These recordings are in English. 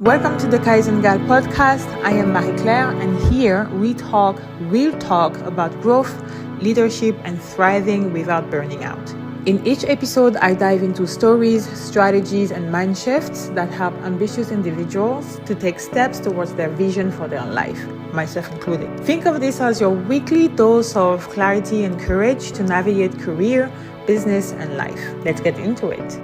Welcome to the Kaizen Gal Podcast. I am Marie-Claire, and here we talk real talk about growth, leadership, and thriving without burning out. In each episode, I dive into stories, strategies, and mind shifts that help ambitious individuals to take steps towards their vision for their life, myself included. Think of this as your weekly dose of clarity and courage to navigate career, business, and life. Let's get into it.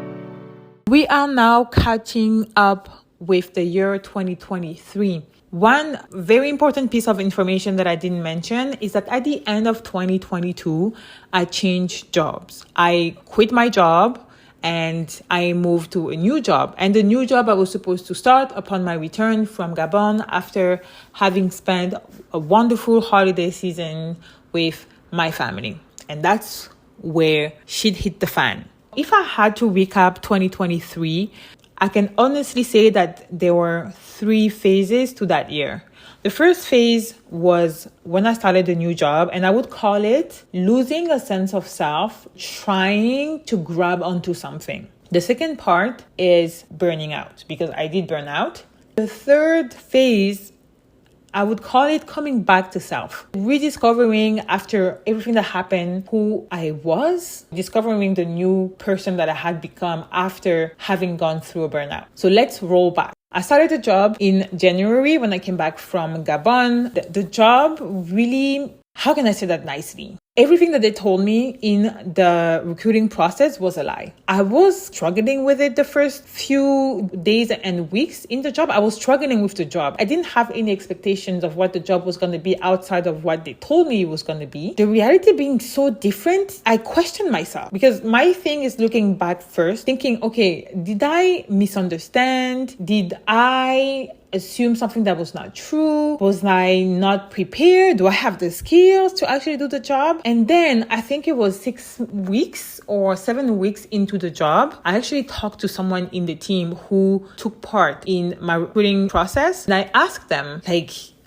We are now catching up with the year 2023. One very important piece of information that I didn't mention is that at the end of 2022, I changed jobs. I quit my job and I moved to a new job. And the new job I was supposed to start upon my return from Gabon after having spent a wonderful holiday season with my family. And that's where shit hit the fan. If I had to recap 2023, I can honestly say that there were 3 phases to that year. The first phase was when I started a new job, and I would call it losing a sense of self, trying to grab onto something. The second part is burning out, because I did burn out. The third phase, I would call it coming back to self, rediscovering after everything that happened who I was, discovering the new person that I had become after having gone through a burnout. So let's roll back. I started a job in January when I came back from Gabon. The job really, how can I say that nicely? Everything that they told me in the recruiting process was a lie. I was struggling with it the first few days and weeks in the job. I was struggling with the job. I didn't have any expectations of what the job was going to be outside of what they told me it was going to be. The reality being so different, I questioned myself, because my thing is looking back first, thinking, okay, did I misunderstand? Did I assume something that was not true? Was I not prepared? Do I have the skills to actually do the job? And then I think it was 6 weeks or 7 weeks into the job, I actually talked to someone in the team who took part in my recruiting process. And I asked them,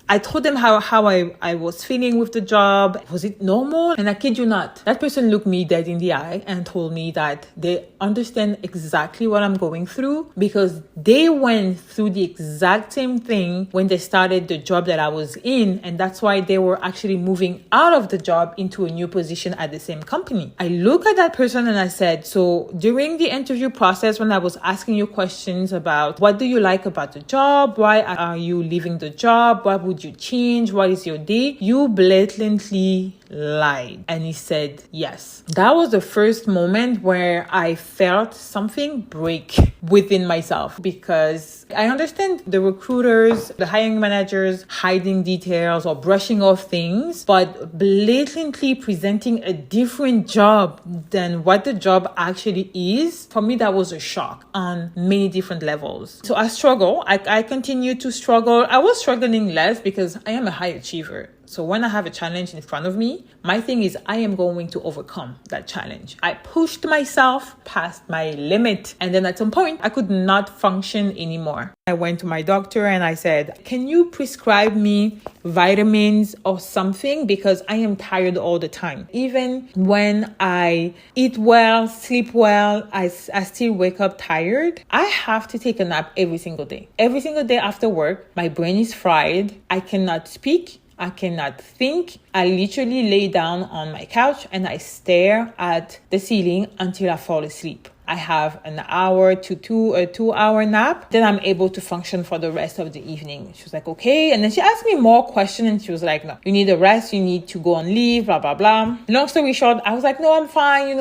I told them how I was feeling with the job. Was it normal? And I kid you not, that person looked me dead in the eye and told me that they understand exactly what I'm going through, because they went through the exact same thing when they started the job that I was in. And that's why they were actually moving out of the job into a new position at the same company. I look at that person and I said, so during the interview process, when I was asking you questions about what do you like about the job? Why are you leaving the job? What would you change? What is your day? You blatantly lied. And he said yes. That was the first moment where I felt something break within myself, because I understand the recruiters, the hiring managers hiding details or brushing off things, but blatantly presenting a different job than what the job actually is, for me, that was a shock on many different levels. So I struggle. I continue to struggle. I was struggling less because I am a high achiever. So when I have a challenge in front of me, my thing is I am going to overcome that challenge. I pushed myself past my limit. And then at some point, I could not function anymore. I went to my doctor and I said, can you prescribe me vitamins or something? Because I am tired all the time. Even when I eat well, sleep well, I still wake up tired. I have to take a nap every single day. Every single day after work, my brain is fried. I cannot speak. I cannot think. I literally lay down on my couch and I stare at the ceiling until I fall asleep. I have an hour to 2-hour nap. Then I'm able to function for the rest of the evening. She was like, okay. And then she asked me more questions and she was like, no, you need a rest. You need to go on leave, blah, blah, blah. Long story short, I was like, no, I'm fine.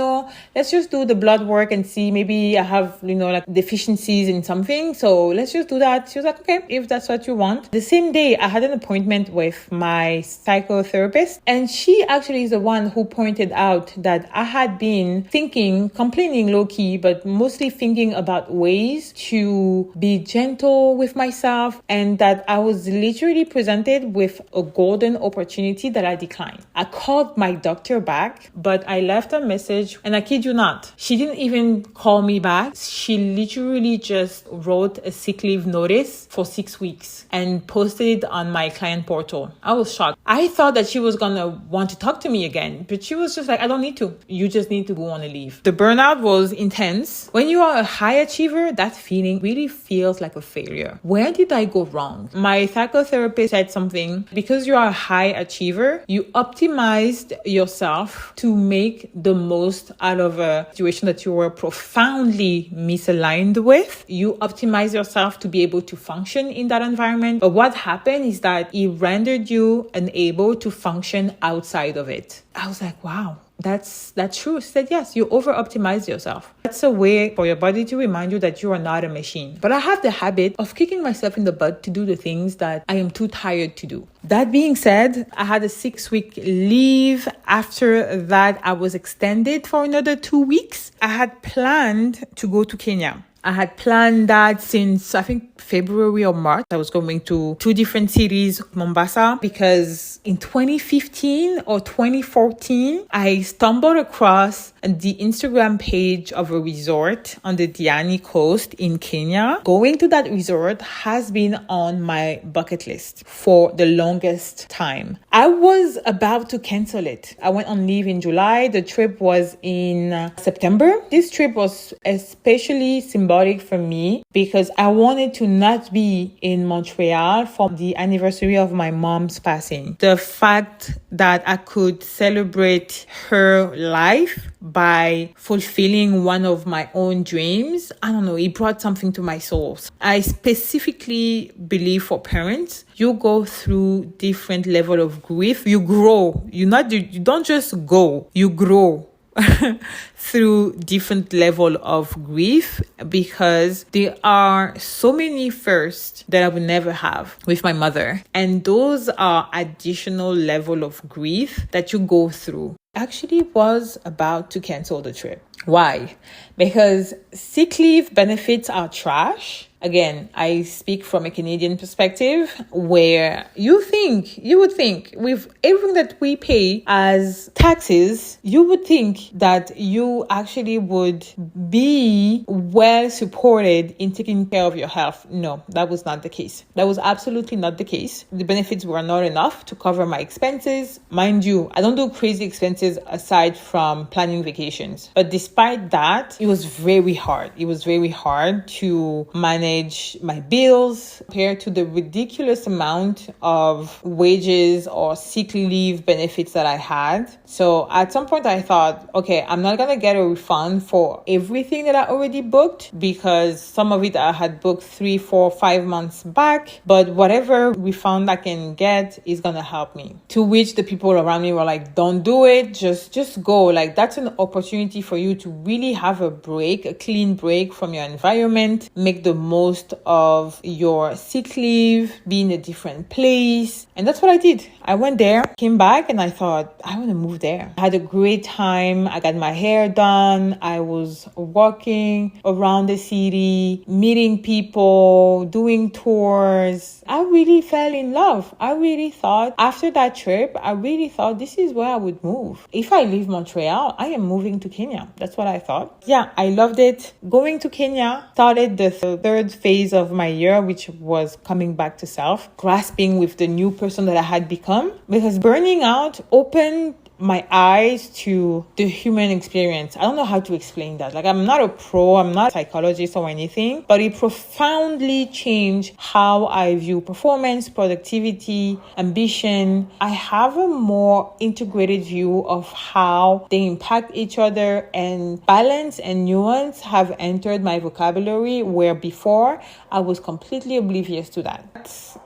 Let's just do the blood work and see, maybe I have, deficiencies in something. So let's just do that. She was like, okay, if that's what you want. The same day, I had an appointment with my psychotherapist, and she actually is the one who pointed out that I had been complaining low-key, but mostly thinking about ways to be gentle with myself, and that I was literally presented with a golden opportunity that I declined. I called my doctor back, but I left a message, and I kid you not, she didn't even call me back. She literally just wrote a sick leave notice for 6 weeks and posted it on my client portal. I was shocked. I thought that she was gonna want to talk to me again, but she was just like, I don't need to. You just need to go on a leave. The burnout was intense. intense. When you are a high achiever, that feeling really feels like a failure. Where did I go wrong? My psychotherapist said something. Because you are a high achiever, you optimized yourself to make the most out of a situation that you were profoundly misaligned with. You optimize yourself to be able to function in that environment. But what happened is that it rendered you unable to function outside of it. I was like, wow. That's true. She said, yes, you over-optimize yourself. That's a way for your body to remind you that you are not a machine. But I have the habit of kicking myself in the butt to do the things that I am too tired to do. That being said, I had a 6-week leave. After that, I was extended for another 2 weeks. I had planned to go to Kenya. I had planned that since, I think, February or March. I was going to 2 different cities, Mombasa, because in 2015 or 2014, I stumbled across the Instagram page of a resort on the Diani coast in Kenya. Going to that resort has been on my bucket list for the longest time. I was about to cancel it. I went on leave in July. The trip was in September. This trip was especially symbolic for me because I wanted to not be in Montreal for the anniversary of my mom's passing. The fact that I could celebrate her life by fulfilling one of my own dreams, I don't know, it brought something to my soul. I specifically believe for parents, you go through different level of grief. You grow. You don't just go, you grow through different level of grief because there are so many firsts that I would never have with my mother. And those are additional level of grief that you go through. Actually was about to cancel the trip. Why? Because sick leave benefits are trash. Again, I speak from a Canadian perspective where you would think with everything that we pay as taxes, you would think that you actually would be well supported in taking care of your health. No, that was not the case. That was absolutely not the case. The benefits were not enough to cover my expenses. Mind you, I don't do crazy expenses aside from planning vacations. But despite that, it was very hard. It was very hard to manage my bills compared to the ridiculous amount of wages or sick leave benefits that I had. So at some point I thought, okay, I'm not going to get a refund for everything that I already booked because some of it I had booked 3, 4, 5 months back, but whatever refund I can get is going to help me. To which the people around me were like, don't do it. Just go. Like that's an opportunity for you to really have a break, a clean break from your environment, make the most of your sick leave, be in a different place. And that's what I did. I went there, came back, and I thought, I want to move there. I had a great time. I got my hair done. I was walking around the city, meeting people, doing tours. I really fell in love. I really thought after that trip, this is where I would move. If I leave Montreal, I am moving to Kenya. That's what I thought. Yeah, I loved it. Going to Kenya started the third phase of my year, which was coming back to self, grasping with the new person that I had become, because burning out opened my eyes to the human experience. I don't know how to explain that. Like, I'm not a pro, I'm not a psychologist or anything, but it profoundly changed how I view performance, productivity, ambition. I have a more integrated view of how they impact each other, and balance and nuance have entered my vocabulary where before I was completely oblivious to that. That's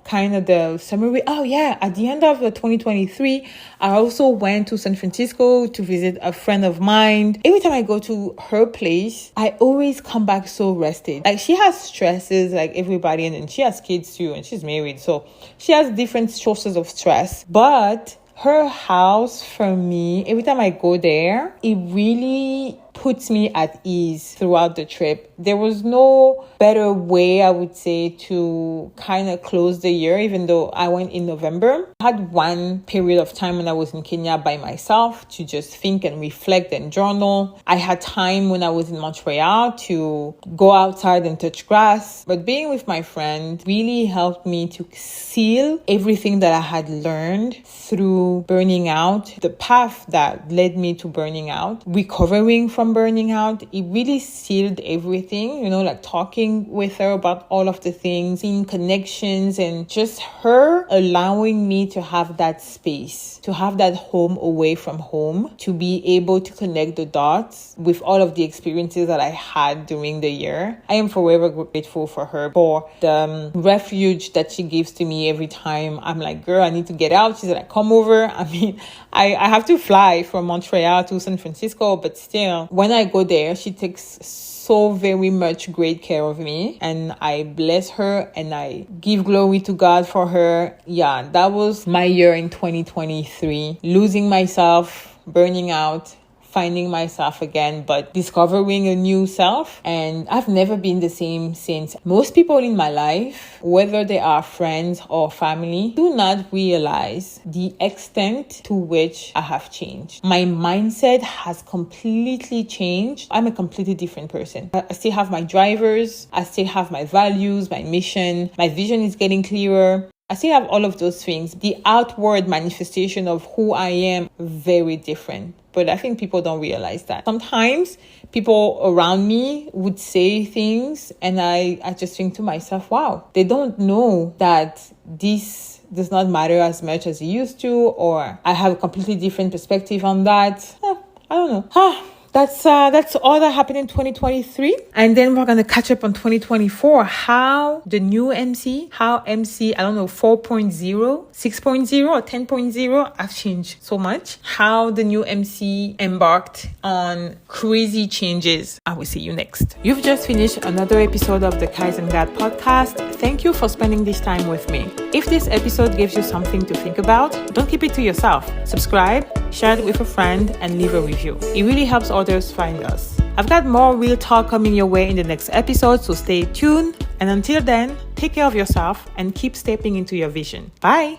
kind of the summary. Oh yeah, at the end of 2023, I also went to San Francisco to visit a friend of mine. Every time I go to her place, I always come back so rested. Like, she has stresses like everybody, and she has kids too, and she's married, so she has different sources of stress. But her house, for me, every time I go there, it really puts me at ease throughout the trip. There was no better way, I would say, to kind of close the year, even though I went in November. I had one period of time when I was in Kenya by myself to just think and reflect and journal. I had time when I was in Montreal to go outside and touch grass. But being with my friend really helped me to seal everything that I had learned through burning out, the path that led me to burning out, recovering from from burning out, it really sealed everything, like talking with her about all of the things, seeing connections, and just her allowing me to have that space, to have that home away from home, to be able to connect the dots with all of the experiences that I had during the year. I am forever grateful for her, for the refuge that she gives to me every time I'm like, girl, I need to get out. She's like, come over. I mean, I have to fly from Montreal to San Francisco, but still, when I go there, she takes so very much great care of me, and I bless her and I give glory to God for her. Yeah, that was my year in 2023. Losing myself, burning out, finding myself again, but discovering a new self. And I've never been the same since. Most people in my life, whether they are friends or family, do not realize the extent to which I have changed. My mindset has completely changed. I'm a completely different person. I still have my drivers. I still have my values, my mission. My vision is getting clearer. I still have all of those things. The outward manifestation of who I am, very different. But I think people don't realize that. Sometimes people around me would say things and I just think to myself, wow, they don't know that this does not matter as much as it used to, or I have a completely different perspective on that. I don't know. That's all that happened in 2023. And then we're going to catch up on 2024. How the new MC, I don't know, 4.0, 6.0 or 10.0, I've changed so much. How the new MC embarked on crazy changes. I will see you next. You've just finished another episode of the Kaizen Gal Podcast. Thank you for spending this time with me. If this episode gives you something to think about, don't keep it to yourself. Subscribe, share it with a friend, and leave a review. It really helps others find us. I've got more real talk coming your way in the next episode, so stay tuned. And until then, take care of yourself and keep stepping into your vision. Bye.